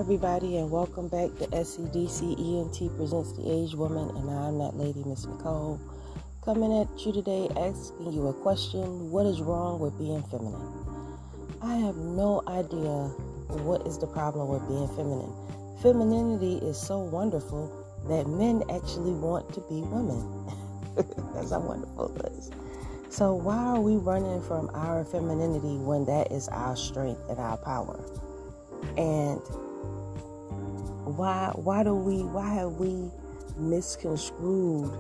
everybody, and welcome back to SCDC Presents The Aged Woman, and I'm that lady, Miss Nicole, coming at you today asking you a question: what is wrong with being feminine? I have no idea what is the problem with being feminine. Femininity is so wonderful that men actually want to be women. That's how wonderful it is. So why are we running from our femininity when that is our strength and our power? And why have we misconstrued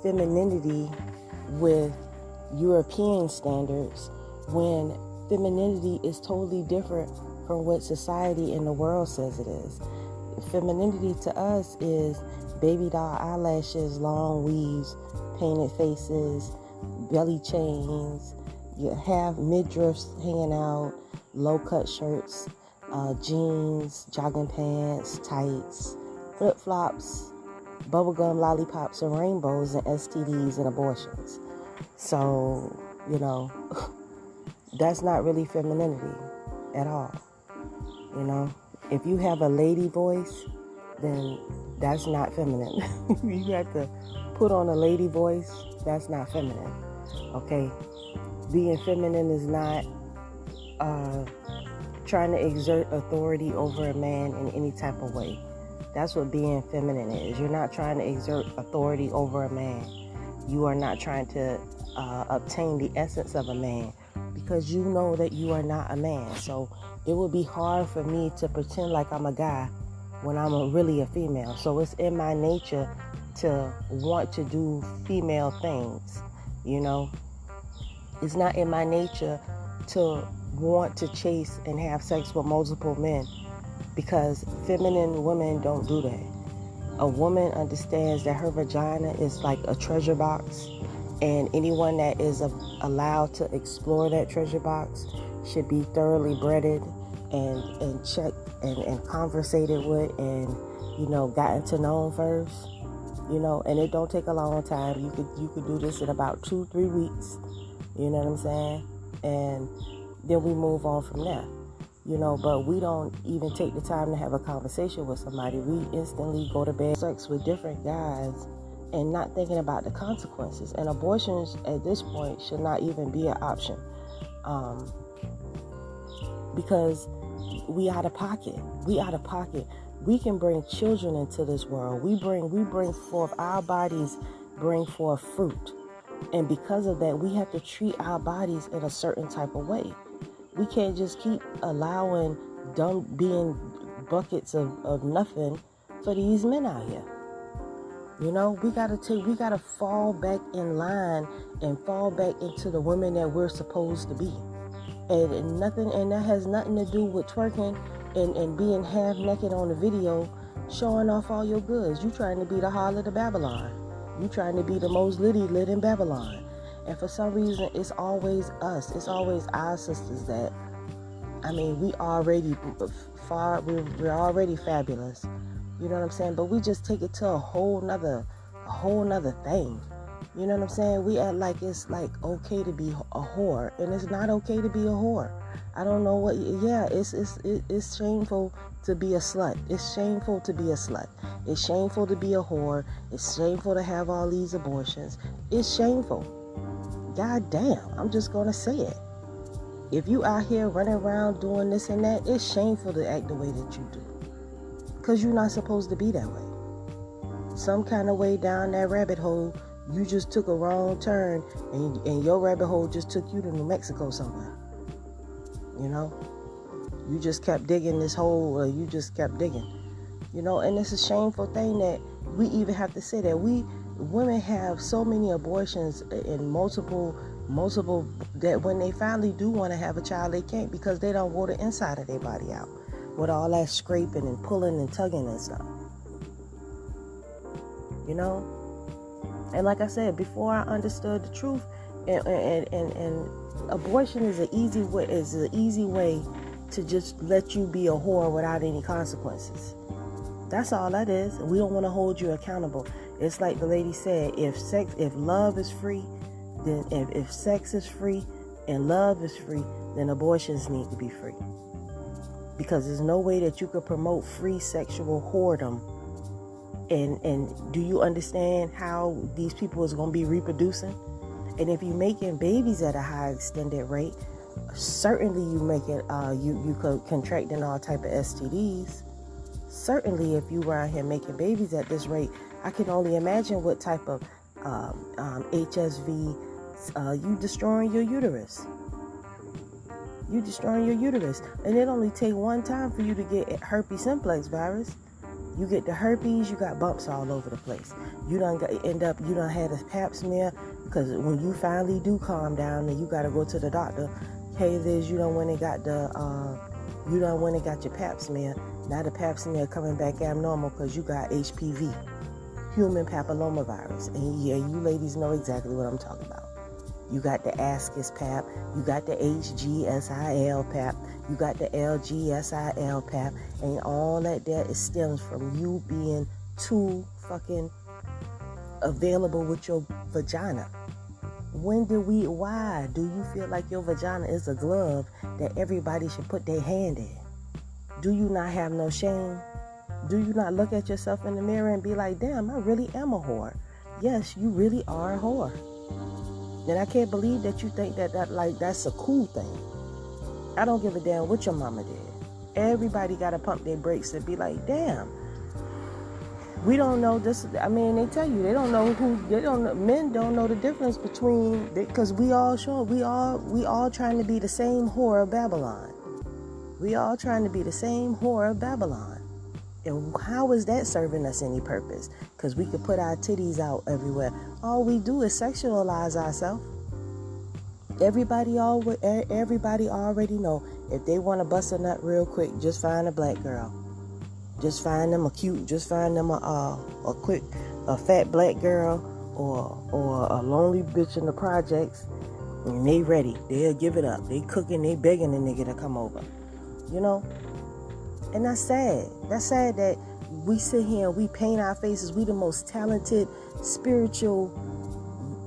femininity with European standards when femininity is totally different from what society and the world says it is? Femininity to us is baby doll eyelashes, long weaves, painted faces, belly chains, you have midriffs hanging out, low-cut shirts, jeans, jogging pants, tights, flip-flops, bubblegum lollipops, and rainbows, and STDs and abortions. So, that's not really femininity at all. If you have a lady voice, then that's not feminine. You have to put on a lady voice, that's not feminine. Okay? Being feminine is not trying to exert authority over a man in any type of way. That's what being feminine is. You're not trying to exert authority over a man. You are not trying to obtain the essence of a man, because you know that you are not a man. So it would be hard for me to pretend like I'm a guy when I'm really a female. So it's in my nature to want to do female things, It's not in my nature to want to chase and have sex with multiple men, because feminine women don't do that. A woman understands that her vagina is like a treasure box, and anyone that is allowed to explore that treasure box should be thoroughly breaded and checked and conversated with and gotten to know first, and it don't take a long time. You could do this in about 2-3 weeks, you know what I'm saying, and then we move on from there, but we don't even take the time to have a conversation with somebody. We instantly go to bed, sex with different guys, and not thinking about the consequences. And abortions at this point should not even be an option, because we out of pocket. We can bring children into this world. We bring forth, our bodies bring forth fruit. And because of that, we have to treat our bodies in a certain type of way. We can't just keep allowing being buckets of nothing for these men out here. We gotta fall back in line and fall back into the women that we're supposed to be. And that has nothing to do with twerking and being half naked on the video, showing off all your goods. You trying to be the harlot of Babylon. You trying to be the most lit in Babylon. And for some reason, it's always us. It's always our sisters that, we already we're already fabulous. You know what I'm saying? But we just take it to a whole nother thing. You know what I'm saying? We act like it's like okay to be a whore, and it's not okay to be a whore. I don't know what. Yeah, it's shameful to be a slut. It's shameful to be a slut. It's shameful to be a whore. It's shameful to have all these abortions. It's shameful. God damn, I'm just gonna say it. If you out here running around doing this and that, it's shameful to act the way that you do, because you're not supposed to be that way. Some kind of way down that rabbit hole, you just took a wrong turn, and your rabbit hole just took you to New Mexico somewhere. You just kept digging this hole, or you just kept digging. And it's a shameful thing that we even have to say that women have so many abortions and multiple, that when they finally do want to have a child, they can't, because they don't wore the inside of their body out with all that scraping and pulling and tugging and stuff. And like I said, before I understood the truth, and abortion is an easy way to just let you be a whore without any consequences. That's all that is. We don't want to hold you accountable. It's like the lady said, if love is free, then if sex is free and love is free, then abortions need to be free. Because there's no way that you could promote free sexual whoredom. And do you understand how these people is going to be reproducing? And if you're making babies at a high extended rate, certainly you make it, you could contracting all type of STDs. Certainly, if you were out here making babies at this rate, I can only imagine what type of HSV you destroying your uterus. You destroying your uterus, and it only take one time for you to get herpes simplex virus. You get the herpes, you got bumps all over the place. You done had a pap smear, because when you finally do calm down and you got to go to the doctor, hey Liz, you done went and got your pap smear. Now the pap smear coming back abnormal because you got HPV, human papillomavirus. And yeah, you ladies know exactly what I'm talking about. You got the Ascus pap, you got the HGSIL pap, you got the LGSIL pap, and all that stems from you being too fucking available with your vagina. Why do you feel like your vagina is a glove that everybody should put their hand in? Do you not have no shame? Do you not look at yourself in the mirror and be like, damn, I really am a whore? Yes, you really are a whore. And I can't believe that you think that's a cool thing. I don't give a damn what your mama did. Everybody got to pump their brakes and be like, damn, we don't know this. I mean, they tell you, men don't know the difference between, because we all trying to be the same whore of Babylon. We all trying to be the same whore of Babylon. And how is that serving us any purpose? Because we could put our titties out everywhere. All we do is sexualize ourselves. Everybody already know, if they want to bust a nut real quick, just find a black girl. Just find them a fat black girl or a lonely bitch in the projects, and they ready. They'll give it up. They cooking, they begging the nigga to come over. You know? And that's sad. That's sad that we sit here and we paint our faces. We the most talented spiritual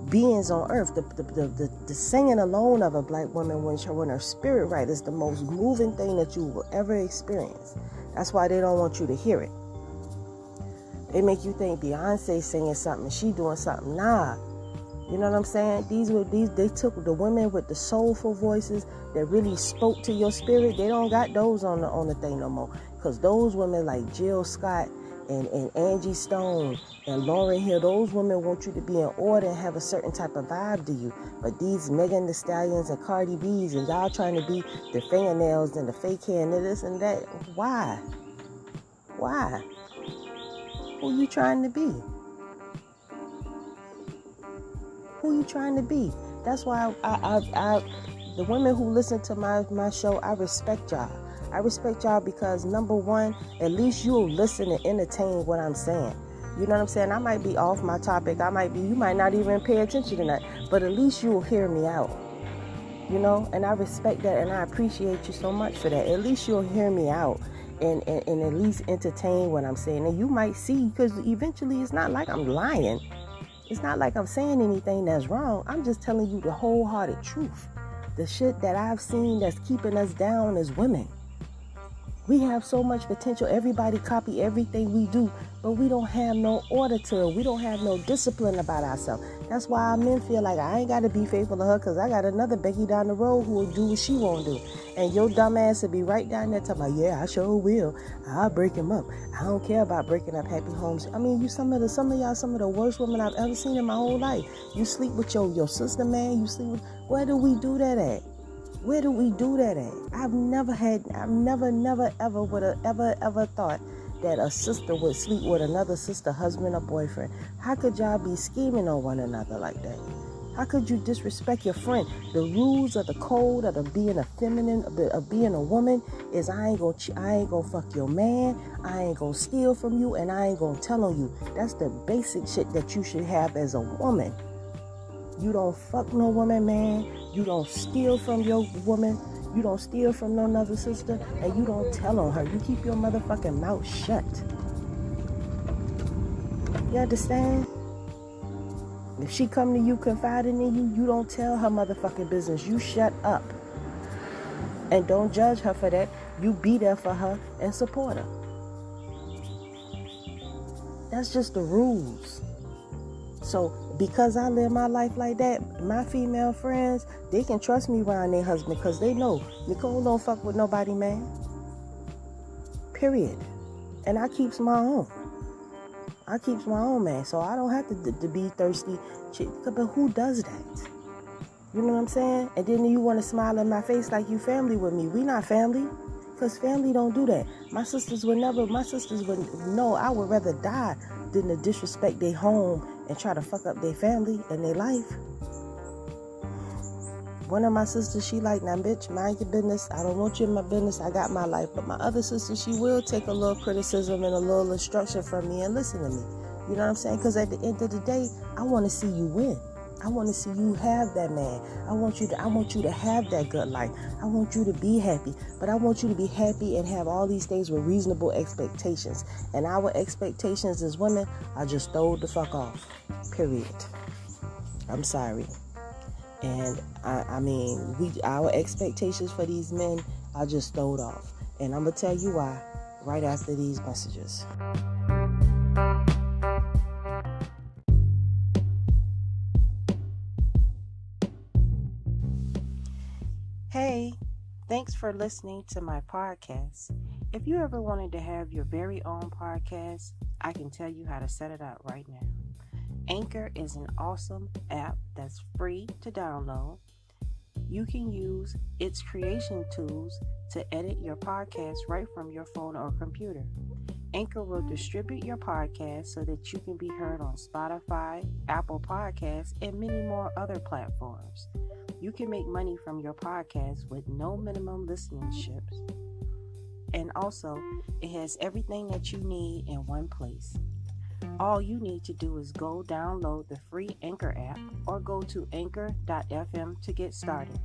beings on earth. The singing alone of a black woman when her spirit right is the most moving thing that you will ever experience. That's why they don't want you to hear it. They make you think Beyonce singing something, she doing something. Nah. You know what I'm saying? They took the women with the soulful voices that really spoke to your spirit. They don't got those on the thing no more. Because those women like Jill Scott and Angie Stone and Lauryn Hill, those women want you to be in order and have a certain type of vibe to you. But these Megan Thee Stallions and Cardi B's and y'all trying to be the fingernails and the fake hair and this and that. Why? Why? Who you trying to be? Who you trying to be? That's why I the women who listen to my show, I respect y'all. I respect y'all because, number one, at least you'll listen and entertain what I'm saying. You know what I'm saying? I might be off my topic. You might not even pay attention to that, but at least you'll hear me out. You know, and I respect that, and I appreciate you so much for that. At least you'll hear me out and at least entertain what I'm saying. And you might see, because eventually it's not like I'm lying. It's not like I'm saying anything that's wrong. I'm just telling you the wholehearted truth. The shit that I've seen that's keeping us down as women. We have so much potential. Everybody copy everything we do, but we don't have no order to it. We don't have no discipline about ourselves. That's why our men feel like I ain't got to be faithful to her because I got another Becky down the road who will do what she won't do. And your dumb ass will be right down there talking about, yeah, I sure will. I'll break him up. I don't care about breaking up happy homes. I mean, some of the worst women I've ever seen in my whole life. You sleep with your sister, man. You sleep with, where do we do that at? Where do we do that at? I've never ever would have ever thought that a sister would sleep with another sister, husband or boyfriend. How could y'all be scheming on one another like that? How could you disrespect your friend? The rules of the code of being a feminine, of being a woman, is I ain't gonna fuck your man, I ain't gonna steal from you, and I ain't gonna tell on you. That's the basic shit that you should have as a woman. You don't fuck no woman, man. You don't steal from your woman. You don't steal from no other sister. And you don't tell on her. You keep your motherfucking mouth shut. You understand? If she come to you confiding in you, you don't tell her motherfucking business. You shut up. And don't judge her for that. You be there for her and support her. That's just the rules. So because I live my life like that, my female friends, they can trust me around their husband because they know Nicole don't fuck with nobody, man. Period. And I keeps my own. I keeps my own, man. So I don't have to be thirsty. But who does that? You know what I'm saying? And then you want to smile in my face like you family with me. We not family. Because family don't do that. My sisters would know I would rather die than to disrespect their home and try to fuck up their family and their life. One of my sisters, she like, now bitch, mind your business. I don't want you in my business. I got my life. But my other sister, she will take a little criticism and a little instruction from me and listen to me. You know what I'm saying? Because at the end of the day, I want to see you win. I want to see you have that man. I want you to have that good life. I want you to be happy. But I want you to be happy and have all these things with reasonable expectations. And our expectations as women are just throwed the fuck off. Period. I'm sorry. And I mean, our expectations for these men are just throwed off. And I'm going to tell you why right after these messages. Hey, thanks for listening to my podcast. If you ever wanted to have your very own podcast, I can tell you how to set it up right now. Anchor is an awesome app that's free to download. You can use its creation tools to edit your podcast right from your phone or computer. Anchor will distribute your podcast so that you can be heard on Spotify, Apple Podcasts, and many more other platforms. You can make money from your podcast with no minimum listenerships. And also, it has everything that you need in one place. All you need to do is go download the free Anchor app or go to anchor.fm to get started.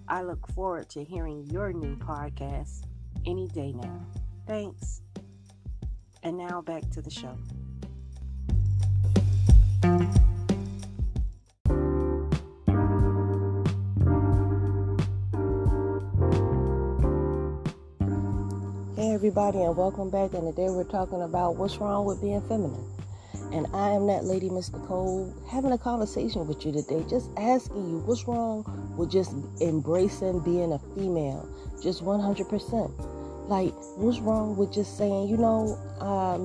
I look forward to hearing your new podcast any day now. Thanks. And now back to the show. Hey everybody, and welcome back. And today we're talking about what's wrong with being feminine. And I am that lady, Miss Nicole, having a conversation with you today, just asking you what's wrong with just embracing being a female, just 100%. Like, what's wrong with just saying,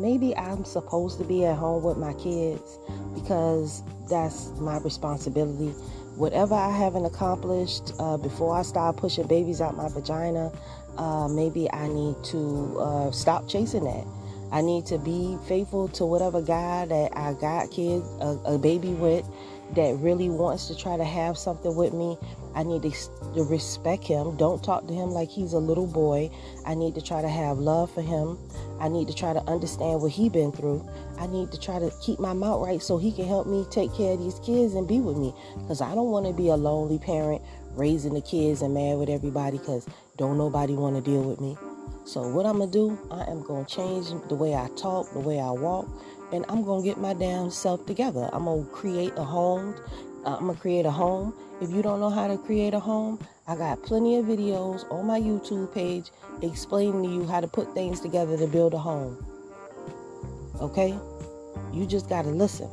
maybe I'm supposed to be at home with my kids because that's my responsibility. Whatever I haven't accomplished before I start pushing babies out my vagina, maybe I need to stop chasing that. I need to be faithful to whatever guy that I got a baby with that really wants to try to have something with me. I need to respect him. Don't talk to him like he's a little boy. I need to try to have love for him. I need to try to understand what he's been through. I need to try to keep my mouth right so he can help me take care of these kids and be with me. Because I don't want to be a lonely parent raising the kids and mad with everybody because don't nobody want to deal with me. So what I'm going to do, I am going to change the way I talk, the way I walk, and I'm going to get my damn self together. I'm going to create a home. If you don't know how to create a home, I got plenty of videos on my YouTube page explaining to you how to put things together to build a home. Okay? You just got to listen.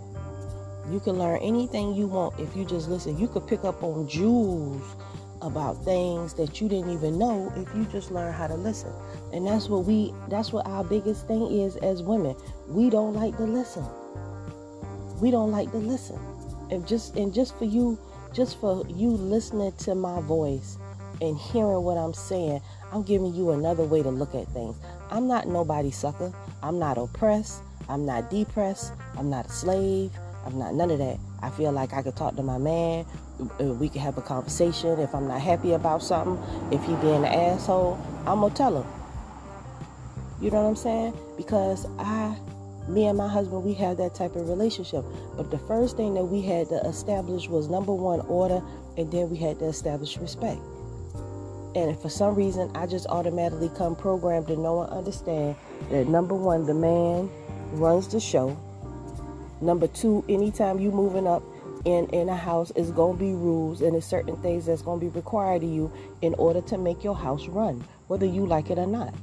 You can learn anything you want if you just listen. You could pick up on jewels about things that you didn't even know if you just learn how to listen. And that's what our biggest thing is as women. We don't like to listen. We don't like to listen. And just for you listening to my voice and hearing what I'm saying, I'm giving you another way to look at things. I'm not nobody's sucker. I'm not oppressed. I'm not depressed. I'm not a slave. I'm not none of that. I feel like I could talk to my man. We could have a conversation. If I'm not happy about something, if he being an asshole, I'm going to tell him. You know what I'm saying? Because me and my husband, we have that type of relationship. But the first thing that we had to establish was, number one, order, and then we had to establish respect. And for some reason, I just automatically come programmed to know and understand that, number one, the man runs the show. Number two, anytime you moving up in a house is going to be rules, and there's certain things that's going to be required of you in order to make your house run, whether you like it or not.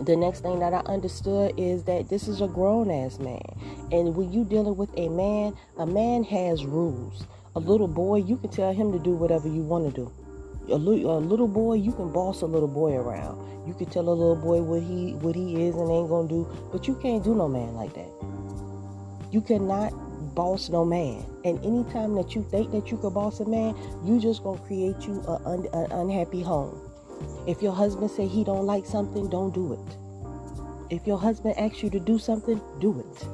The next thing that I understood is that this is a grown-ass man. And when you dealing with a man has rules. A little boy, you can tell him to do whatever you want to do. A little boy, you can boss a little boy around. You can tell a little boy what he is and ain't going to do. But you can't do no man like that. You cannot boss no man. And anytime that you think that you could boss a man, you just going to create you an unhappy home. If your husband say he don't like something, don't do it. If your husband asks you to do something, do it.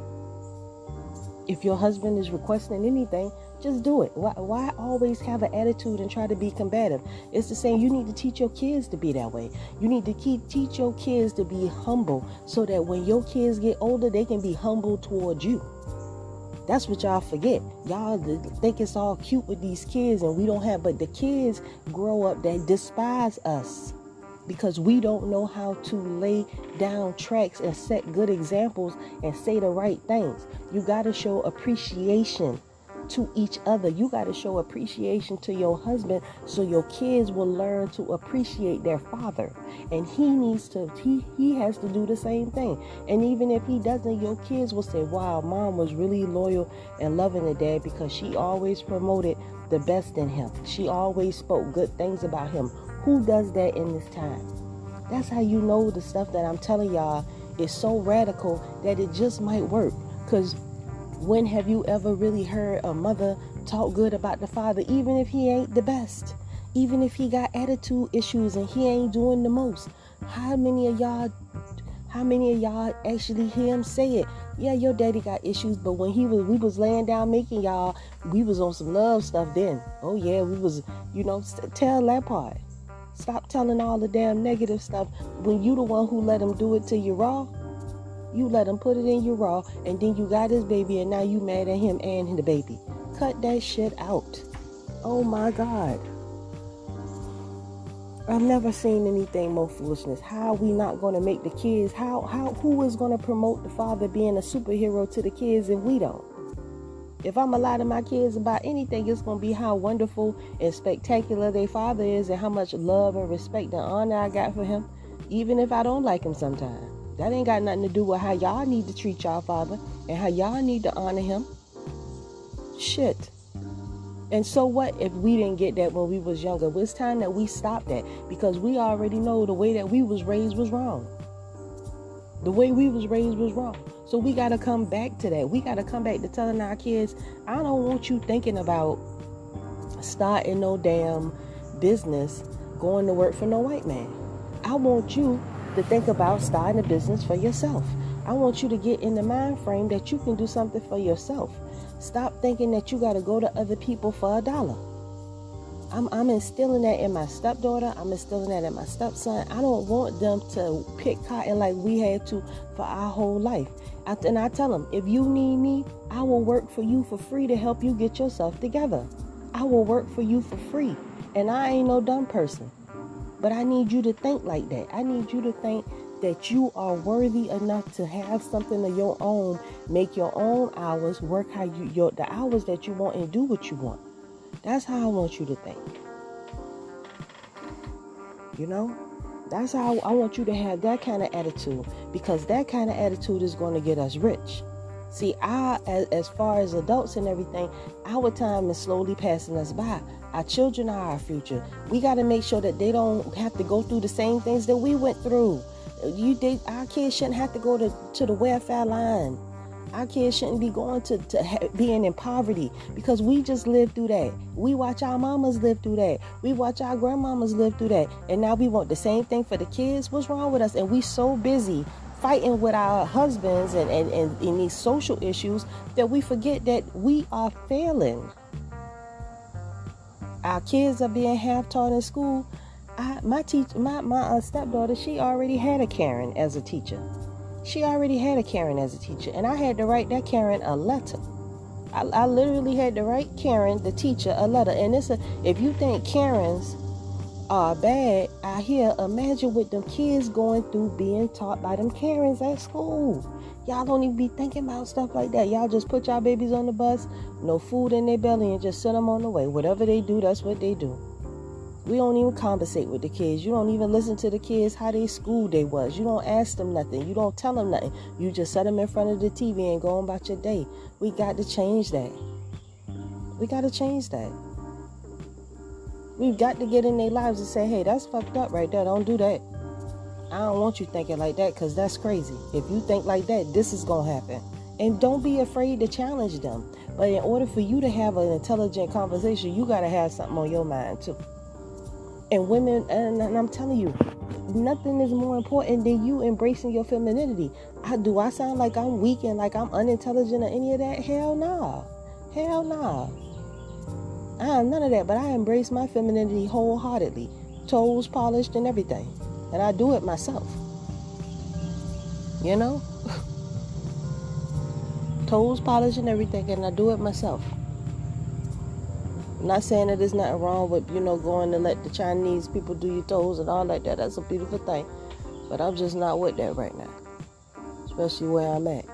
If your husband is requesting anything, just do it. Why always have an attitude and try to be combative? It's the same. You need to teach your kids to be that way. You need to teach your kids to be humble so that when your kids get older, they can be humble towards you. That's what y'all forget. Y'all think it's all cute with these kids and we don't have, but the kids grow up, they despise us because we don't know how to lay down tracks and set good examples and say the right things. You got to show appreciation to each other. You got to show appreciation to your husband so your kids will learn to appreciate their father. And he has to do the same thing. And even if he doesn't, your kids will say, wow, mom was really loyal and loving to dad because she always promoted the best in him. She always spoke good things about him. Who does that in this time? That's how you know the stuff that I'm telling y'all is so radical that it just might work. Because when have you ever really heard a mother talk good about the father, even if he ain't the best? Even if he got attitude issues and he ain't doing the most? How many of y'all actually hear him say it? Yeah, your daddy got issues, but when we was laying down making y'all, we was on some love stuff then. Oh yeah, we was, tell that part. Stop telling all the damn negative stuff when you the one who let him do it to you raw. You let him put it in your raw, and then you got his baby, and now you mad at him and the baby. Cut that shit out. Oh my God. I've never seen anything more foolishness. How are we not going to make the kids? Who is going to promote the father being a superhero to the kids if we don't? If I'm a lie to my kids about anything, it's going to be how wonderful and spectacular their father is and how much love and respect and honor I got for him, even if I don't like him sometimes. That ain't got nothing to do with how y'all need to treat y'all father and how y'all need to honor him. Shit. And so what if we didn't get that when we was younger? Well, it's time that we stop that because we already know the way that we was raised was wrong. The way we was raised was wrong. So we got to come back to that. We got to come back to telling our kids, I don't want you thinking about starting no damn business going to work for no white man. I want you to think about starting a business for yourself. I want you to get in the mind frame that you can do something for yourself. Stop thinking that you got to go to other people for $1. I'm instilling that in my stepdaughter. I'm instilling that in my stepson. I don't want them to pick cotton like we had to for our whole life. And I tell them, if you need me, I will work for you for free to help you get yourself together. I will work for you for free. And I ain't no dumb person. But I need you to think like that. I need you to think that you are worthy enough to have something of your own, make your own hours, work how the hours that you want and do what you want. That's how I want you to think. That's how I want you to have that kind of attitude, because that kind of attitude is going to get us rich. See, as far as adults and everything, our time is slowly passing us by. Our children are our future. We got to make sure that they don't have to go through the same things that we went through. Our kids shouldn't have to go to the welfare line. Our kids shouldn't be going to being in poverty, because we just lived through that. We watch our mamas live through that. We watch our grandmamas live through that. And now we want the same thing for the kids. What's wrong with us? And we so busy fighting with our husbands and in these social issues that we forget that we are failing. Our kids are being half taught in school. My stepdaughter, she already had a Karen as a teacher. And I had to write that Karen a letter. I literally had to write Karen, the teacher, a letter. And if you think Karens are bad out here, imagine with them kids going through being taught by them Karens at school. Y'all don't even be thinking about stuff like that. Y'all just put y'all babies on the bus, no food in their belly, and just send them on the way. Whatever they do, that's what they do. We don't even conversate with the kids. You don't even listen to the kids how their school day was. You don't ask them nothing. You don't tell them nothing. You just set them in front of the TV and go on about your day. We got to change that. We got to change that. We've got to get in their lives and say, hey, that's fucked up right there. Don't do that. I don't want you thinking like that because that's crazy. If you think like that, this is going to happen. And don't be afraid to challenge them. But in order for you to have an intelligent conversation, you got to have something on your mind too. And women, and I'm telling you, nothing is more important than you embracing your femininity. Do I sound like I'm weak and like I'm unintelligent or any of that? Hell no. Hell no. I am none of that, but I embrace my femininity wholeheartedly. Toes polished and everything. And I do it myself. You know? Toes polished and everything, and I do it myself. I'm not saying that there's nothing wrong with, going to let the Chinese people do your toes and all like that. That's a beautiful thing. But I'm just not with that right now. Especially where I'm at.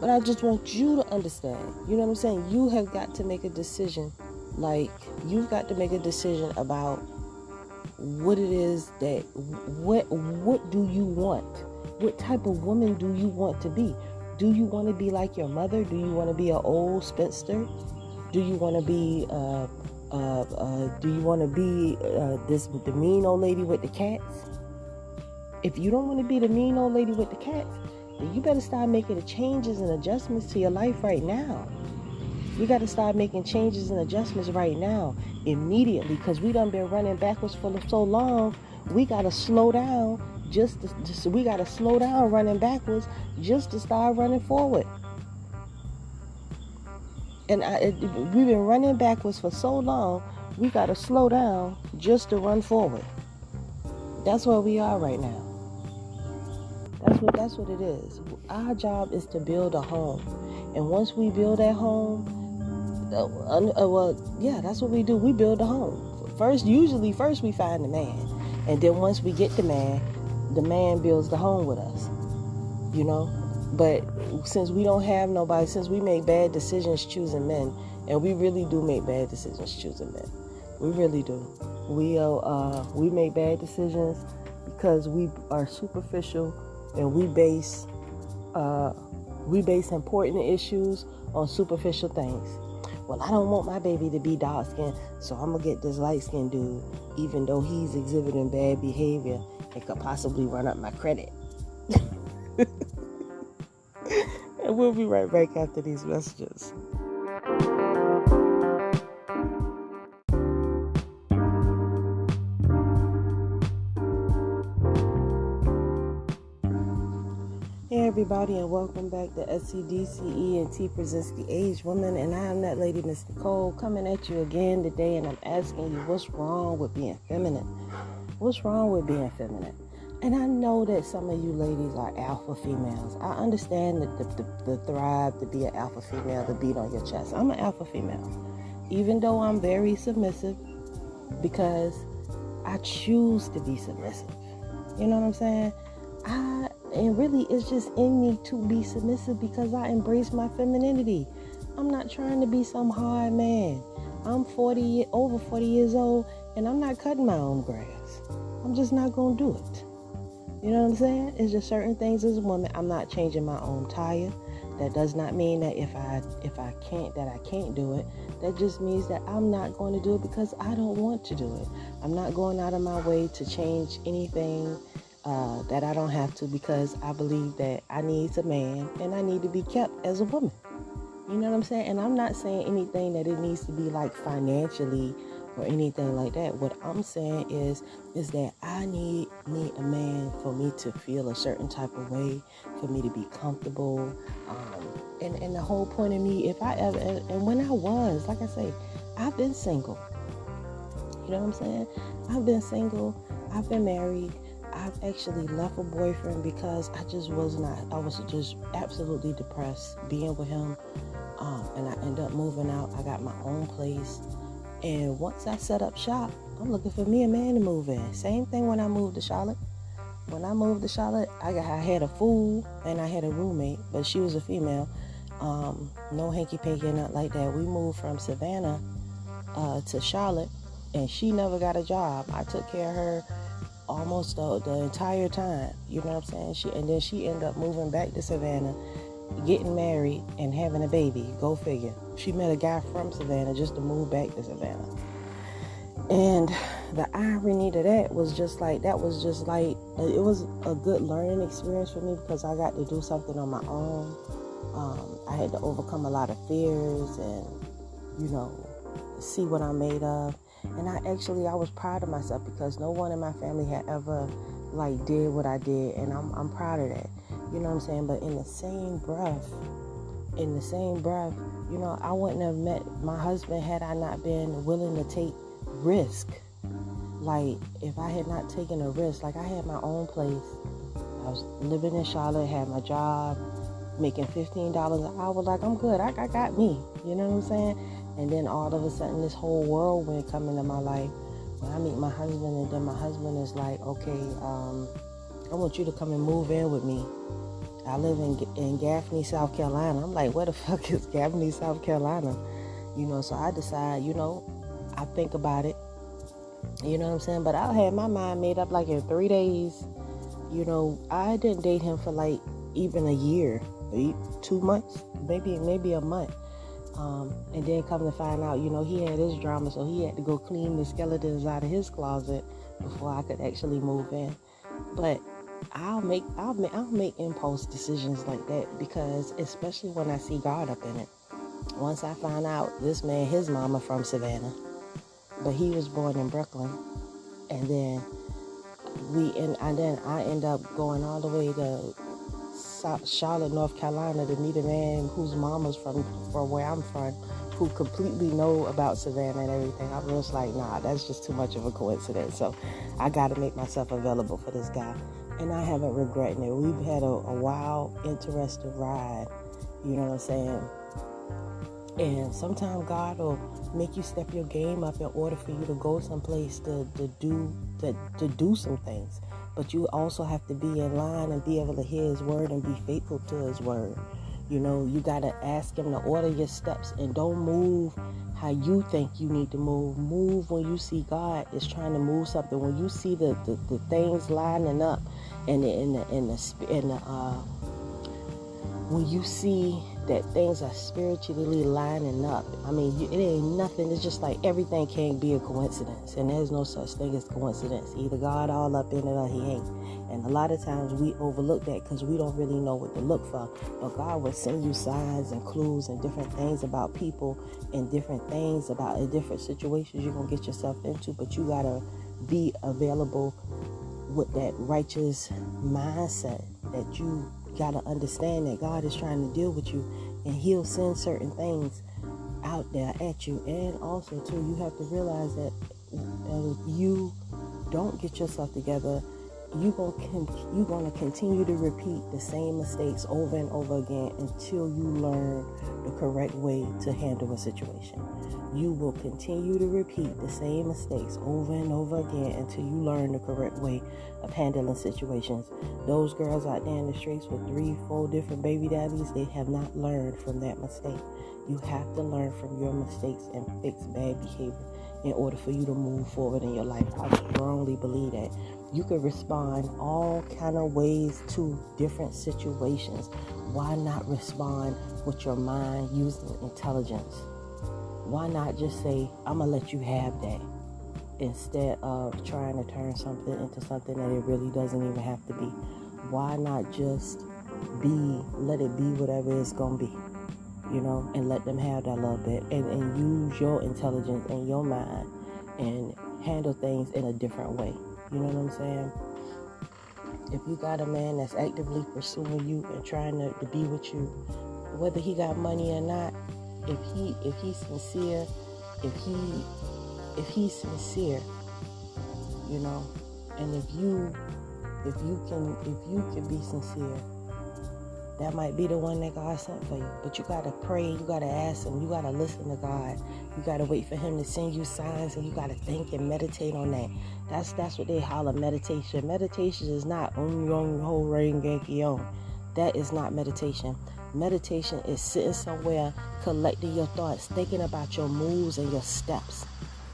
But I just want you to understand. You know what I'm saying? You have got to make a decision. You've got to make a decision about what it is that, what do you want? What type of woman do you want to be? Do you want to be like your mother? Do you want to be an old spinster? Do you want to be the mean old lady with the cats? If you don't want to be the mean old lady with the cats, then you better start making the changes and adjustments to your life right now. You got to start making changes and adjustments right now, immediately, because we done been running backwards for so long. We got to slow down we got to slow down running backwards just to start running forward. And we've been running backwards for so long, we got to slow down just to run forward. That's where we are right now. That's what it is. Our job is to build a home. And once we build that home, that's what we do. We build a home. First we find the man. And then once we get the man builds the home with us. But since we don't have nobody, since we make bad decisions choosing men, and we really do make bad decisions choosing men. We really do. We make bad decisions because we are superficial, and we base important issues on superficial things. Well, I don't want my baby to be dark skinned, so I'm gonna get this light skinned dude, even though he's exhibiting bad behavior and could possibly run up my credit. And we'll be right back after these messages. Hey everybody, and welcome back to SCDCE and T Brzezinski Age Woman, and I am that lady, Miss Nicole, coming at you again today, and I'm asking you, what's wrong with being feminine? What's wrong with being feminine? And I know that some of you ladies are alpha females. I understand the thrive to be an alpha female, to beat on your chest. I'm an alpha female, even though I'm very submissive, because I choose to be submissive. You know what I'm saying? And really, it's just in me to be submissive because I embrace my femininity. I'm not trying to be some hard man. I'm over 40 years old, and I'm not cutting my own grass. I'm just not going to do it. You know what I'm saying? It's just certain things as a woman. I'm not changing my own tire. That does not mean that if I can't do it. That just means that I'm not going to do it because I don't want to do it. I'm not going out of my way to change anything that I don't have to, because I believe that I need a man and I need to be kept as a woman. You know what I'm saying? And I'm not saying anything that it needs to be like financially or anything like that. What I'm saying is that I need me a man for me to feel a certain type of way, for me to be comfortable. And the whole point of me, if I ever, and when I was, like I say, I've been single. You know what I'm saying? I've been single. I've been married. I've actually left a boyfriend because I was just absolutely depressed being with him. And I ended up moving out. I got my own place. And once I set up shop, I'm looking for me a man to move in. Same thing when I moved to Charlotte. when I moved to Charlotte, I had a fool and I had a roommate, but she was a female. No hanky-panky or nothing like that. We moved from Savannah to Charlotte, and she never got a job. I took care of her almost the entire time. You know what I'm saying? And then she ended up moving back to Savannah, getting married, and having a baby. Go figure. She met a guy from Savannah just to move back to Savannah. And the irony to that was just like, it was a good learning experience for me because I got to do something on my own. I had to overcome a lot of fears and, see what I'm made of. And I was proud of myself because no one in my family had ever did what I did. And I'm proud of that. You know what I'm saying? But in the same breath, I wouldn't have met my husband had I not been willing to take risk. If I had not taken a risk, I had my own place. I was living in Charlotte, had my job, making $15 an hour. I'm good. I got me. You know what I'm saying? And then all of a sudden, this whole whirlwind come into my life. When I meet my husband, and then my husband is like, okay, I want you to come and move in with me. I live in Gaffney, South Carolina. I'm like, where the fuck is Gaffney, South Carolina? So I decide, I think about it. You know what I'm saying? But I had my mind made up in 3 days. I didn't date him for even a year, 2 months, maybe a month. And then come to find out, he had his drama, so he had to go clean the skeletons out of his closet before I could actually move in. But I'll make impulse decisions like that because, especially when I see God up in it. Once I find out this man, his mama from Savannah, but he was born in Brooklyn, and then I end up going all the way to Charlotte, North Carolina to meet a man whose mama's from where I'm from, who completely know about Savannah and everything. I was like, nah, that's just too much of a coincidence. So I got to make myself available for this guy. And I haven't regretted it. We've had a wild, interesting ride. You know what I'm saying? And sometimes God will make you step your game up in order for you to go someplace to do some things. But you also have to be in line and be able to hear his word and be faithful to his word. You got to ask him to order your steps and don't move how you think you need to move. Move when you see God is trying to move something. When you see the things lining up and when you see that things are spiritually lining up. It ain't nothing. It's just everything can't be a coincidence. And there's no such thing as coincidence. Either God all up in it or he ain't. And a lot of times we overlook that because we don't really know what to look for. But God will send you signs and clues and different things about people and different things about in different situations you're going to get yourself into. But you got to be available with that righteous mindset that you got to understand that God is trying to deal with you, and he'll send certain things out there at you. And also too, you have to realize that if you don't get yourself together, you're going to continue to repeat the same mistakes over and over again until you learn the correct way to handle a situation. You will continue to repeat the same mistakes over and over again until you learn the correct way of handling situations. Those girls out there in the streets with 3-4 different baby daddies, they have not learned from that mistake. You have to learn from your mistakes and fix bad behavior in order for you to move forward in your life. I strongly believe that. You can respond all kind of ways to different situations. Why not respond with your mind using intelligence? Why not just say, I'm going to let you have that, instead of trying to turn something into something that it really doesn't even have to be? Why not just let it be whatever it's going to be, and let them have that little bit and use your intelligence and your mind and handle things in a different way. You know what I'm saying? If you got a man that's actively pursuing you and trying to be with you, whether he got money or not, if he's sincere, if he's sincere, and if you can be sincere, that might be the one that God sent for you. But you got to pray. You got to ask him. You got to listen to God. You got to wait for him to send you signs, and you got to think and meditate on that. That's what they holler meditation. Meditation is not on your whole ring. That is not meditation. Meditation is sitting somewhere, collecting your thoughts, thinking about your moves and your steps.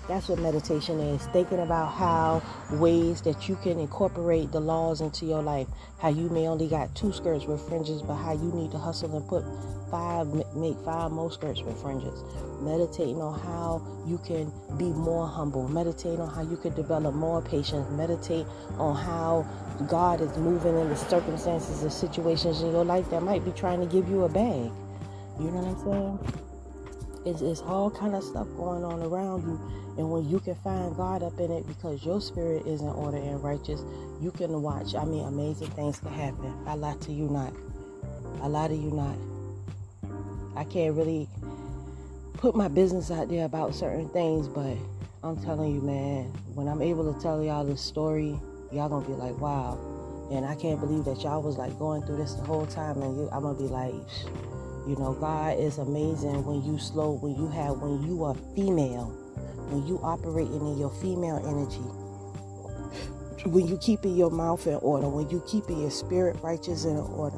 That's what meditation is. Thinking about how ways that you can incorporate the laws into your life. How you may only got 2 skirts with fringes, but how you need to hustle and make 5 more skirts with fringes. Meditating on how you can be more humble. Meditate on how you can develop more patience. Meditate on how God is moving in the circumstances and situations in your life that might be trying to give you a bag. You know what I'm saying? It's all kind of stuff going on around you. And when you can find God up in it, because your spirit is in order and righteous, you can watch. Amazing things can happen. I lie to you not. I can't really put my business out there about certain things, but I'm telling you, man, when I'm able to tell y'all this story, y'all gonna be like, wow. And I can't believe that y'all was like going through this the whole time, and I'm gonna be like, God is amazing when you are female, when you operating in your female energy, when you keeping your mouth in order, when you keeping your spirit righteous in order,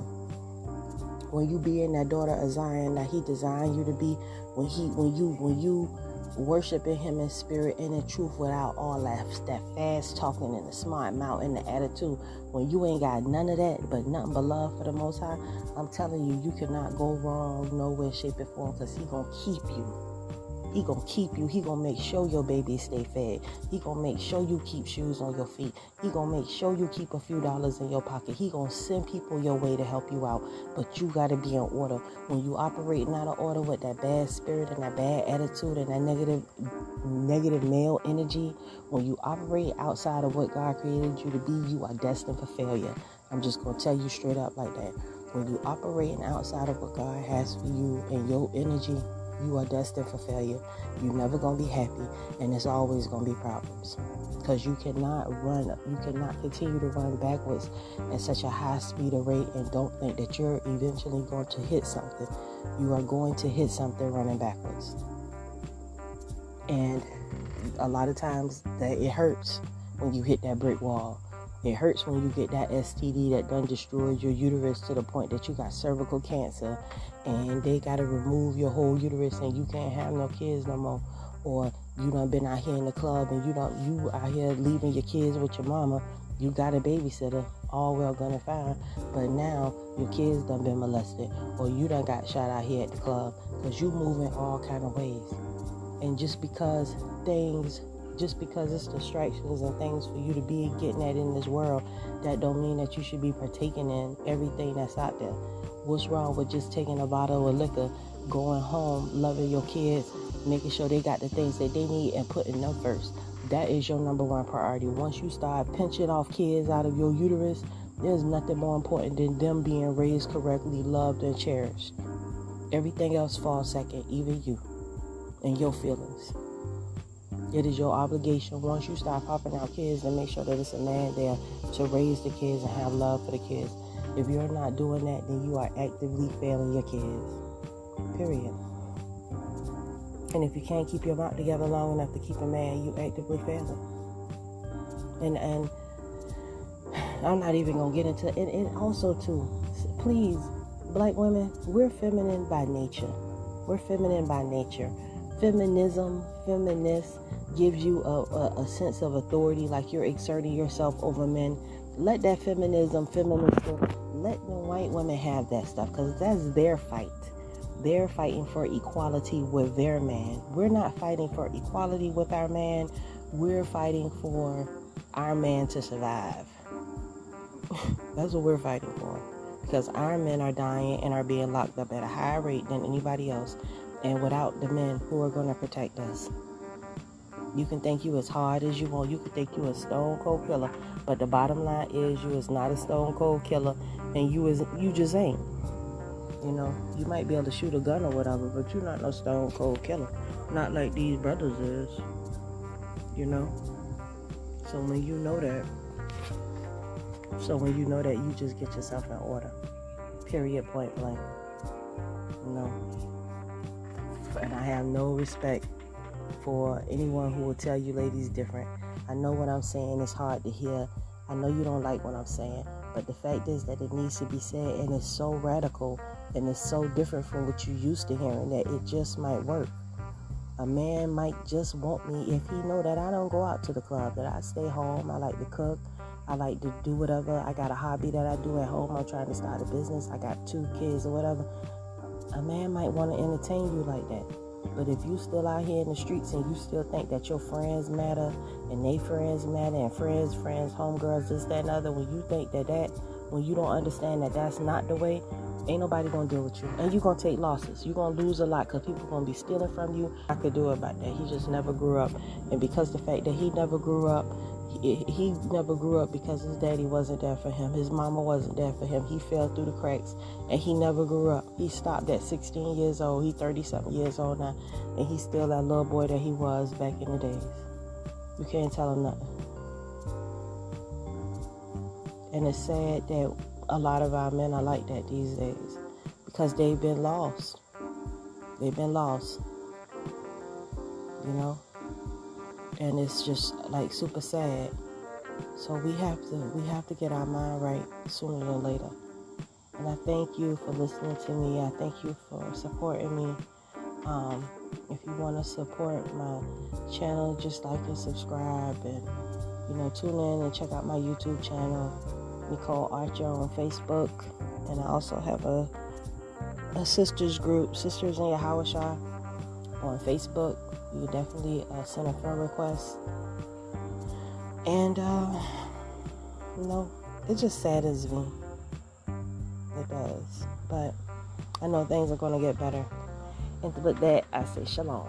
when you being that daughter of Zion that he designed you to be, when you worshiping him in spirit and in truth without all that fast talking and the smart mouth and the attitude, when you ain't got none of that but nothing but love for the Most High, I'm telling you, you cannot go wrong nowhere, shape, or form, because he gonna keep you. He gonna keep you. He gonna make sure your baby stay fed. He gonna make sure you keep shoes on your feet. He gonna make sure you keep a few dollars in your pocket. He gonna send people your way to help you out. But you gotta be in order. When you operating out of order with that bad spirit and that bad attitude and that negative male energy, when you operate outside of what God created you to be, you are destined for failure. I'm just gonna tell you straight up like that. When you operating outside of what God has for you and your energy, you are destined for failure. You're never going to be happy, and there's always going to be problems. Because you cannot continue to run backwards at such a high speed of rate and don't think that you're eventually going to hit something. You are going to hit something running backwards. And a lot of times that it hurts when you hit that brick wall. It hurts when you get that STD that done destroyed your uterus to the point that you got cervical cancer and they got to remove your whole uterus and you can't have no kids no more. Or you done been out here in the club and you out here leaving your kids with your mama. You got a babysitter, all well gonna fine, but now your kids done been molested, or you done got shot out here at the club because you moving all kind of ways. And just because it's distractions and things for you to be getting at in this world, that don't mean that you should be partaking in everything that's out there. What's wrong with just taking a bottle of liquor, going home, loving your kids, making sure they got the things that they need and putting them first? That is your number one priority. Once you start pinching off kids out of your uterus, there's nothing more important than them being raised correctly, loved, and cherished. Everything else falls second, even you and your feelings. It is your obligation, once you start popping out kids, to make sure that it's a man there to raise the kids and have love for the kids. If you're not doing that, then you are actively failing your kids. Period. And if you can't keep your mouth together long enough to keep a man, you actively failing. And I'm not even going to get into it. And also, too, please, black women, we're feminine by nature. We're feminine by nature. Feminism, feminist, gives you a sense of authority, like you're exerting yourself over men. Let that feminism, let the white women have that stuff, because that's their fight. They're fighting for equality with their man. We're not fighting for equality with our man. We're fighting for our man to survive. That's what we're fighting for, because our men are dying and are being locked up at a higher rate than anybody else, and without the men who are going to protect us. You can think you as hard as you want. You can think you a stone cold killer, but the bottom line is you is not a stone cold killer, and you just ain't. You know, you might be able to shoot a gun or whatever, but you're not no stone cold killer. Not like these brothers is. You know. So when you know that, you just get yourself in order. Period, point blank. You know. And I have no respect for anyone who will tell you ladies different. I know what I'm saying is hard to hear. I know you don't like what I'm saying. But the fact is that it needs to be said, and it's so radical and it's so different from what you used to hearing that it just might work. A man might just want me if he know that I don't go out to the club, that I stay home. I like to cook. I like to do whatever. I got a hobby that I do at home. I'm trying to start a business. I got 2 kids or whatever. A man might want to entertain you like that. But if you still out here in the streets and you still think that your friends matter and they friends matter and friends, homegirls, this, that, and other, when you think when you don't understand that that's not the way, ain't nobody gonna deal with you. And you're gonna take losses. You're gonna lose a lot because people gonna be stealing from you. I could do about that. He just never grew up. And because the fact that he never grew up, he never grew up because his daddy wasn't there for him. His mama wasn't there for him. He fell through the cracks and he never grew up. He stopped at 16 years old. He 30-something years old now. And he's still that little boy that he was back in the days. You can't tell him nothing. And it's sad that a lot of our men are like that these days because they've been lost. They've been lost. You know? And it's just like super sad. So we have to get our mind right sooner than later. And I thank you for listening to me. I thank you for supporting me. If you want to support my channel, just like and subscribe, and tune in and check out my YouTube channel, Nicole Archer, on Facebook. And I also have a sisters group, Sisters in Yahawashah, on Facebook. You definitely send a friend request. And, it just saddens me. It does. But I know things are going to get better. And with that, I say shalom.